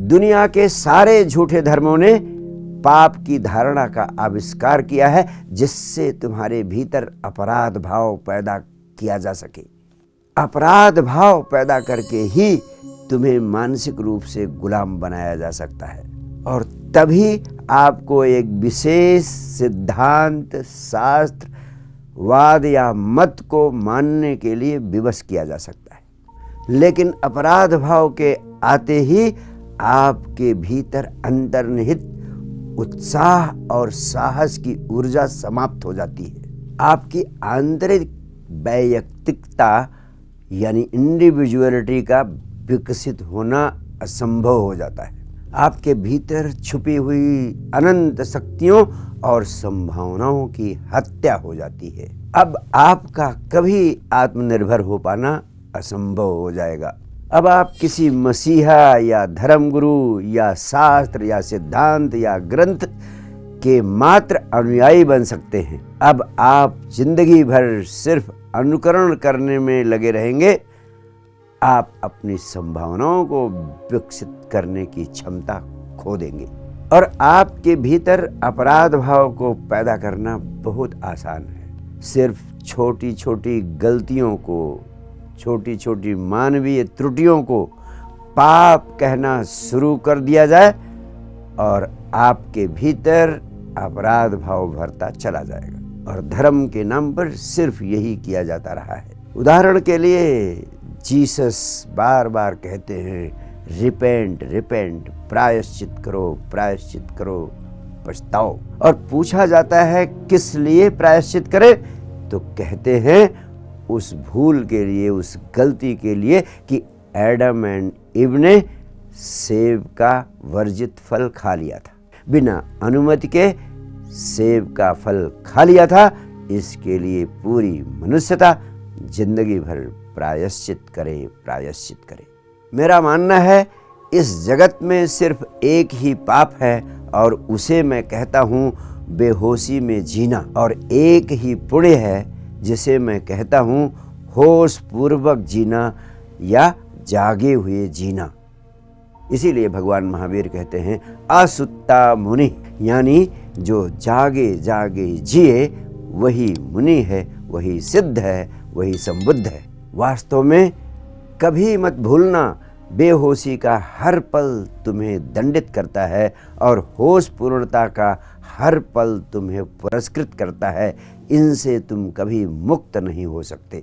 दुनिया के सारे झूठे धर्मों ने पाप की धारणा का आविष्कार किया है, जिससे तुम्हारे भीतर अपराध भाव पैदा किया जा सके। अपराध भाव पैदा करके ही तुम्हें मानसिक रूप से गुलाम बनाया जा सकता है, और तभी आपको एक विशेष सिद्धांत, शास्त्र, वाद या मत को मानने के लिए विवश किया जा सकता है। लेकिन अपराध भाव के आते ही आपके भीतर अंतर्निहित उत्साह और साहस की ऊर्जा समाप्त हो जाती है। आपकी आंतरिक वैयक्तिकता यानी इंडिविजुअलिटी का विकसित होना असंभव हो जाता है। आपके भीतर छुपी हुई अनंत शक्तियों और संभावनाओं की हत्या हो जाती है। अब आपका कभी आत्मनिर्भर हो पाना असंभव हो जाएगा। अब आप किसी मसीहा या धर्मगुरु या शास्त्र या सिद्धांत या ग्रंथ के मात्र अनुयायी बन सकते हैं। अब आप जिंदगी भर सिर्फ अनुकरण करने में लगे रहेंगे। आप अपनी संभावनाओं को विकसित करने की क्षमता खो देंगे, और आपके भीतर अपराध भाव को पैदा करना बहुत आसान है। सिर्फ छोटी छोटी गलतियों को, छोटी छोटी मानवीय त्रुटियों को पाप कहना शुरू कर दिया जाए और आपके भीतर अपराध भाव भरता चला जाएगा। और धर्म के नाम पर सिर्फ यही किया जाता रहा है। उदाहरण के लिए जीसस बार बार कहते हैं रिपेंट रिपेंट, प्रायश्चित करो प्रायश्चित करो, पछताओ। और पूछा जाता है किस लिए प्रायश्चित करें, तो कहते हैं उस भूल के लिए, उस गलती के लिए कि एडम एंड इव ने सेब का वर्जित फल खा लिया था, बिना अनुमति के सेब का फल खा लिया था। इसके लिए पूरी मनुष्यता जिंदगी भर प्रायश्चित करे प्रायश्चित करे। मेरा मानना है इस जगत में सिर्फ एक ही पाप है, और उसे मैं कहता हूँ बेहोशी में जीना, और एक ही पुण्य है जिसे मैं कहता हूँ होश पूर्वक जीना या जागे हुए जीना। इसीलिए भगवान महावीर कहते हैं असुत्ता मुनि, यानी जो जागे जागे जिए वही मुनि है, वही सिद्ध है, वही संबुद्ध है। वास्तव में कभी मत भूलना, बेहोशी का हर पल तुम्हें दंडित करता है और होश पूर्णता का हर पल तुम्हें पुरस्कृत करता है। इनसे तुम कभी मुक्त नहीं हो सकते।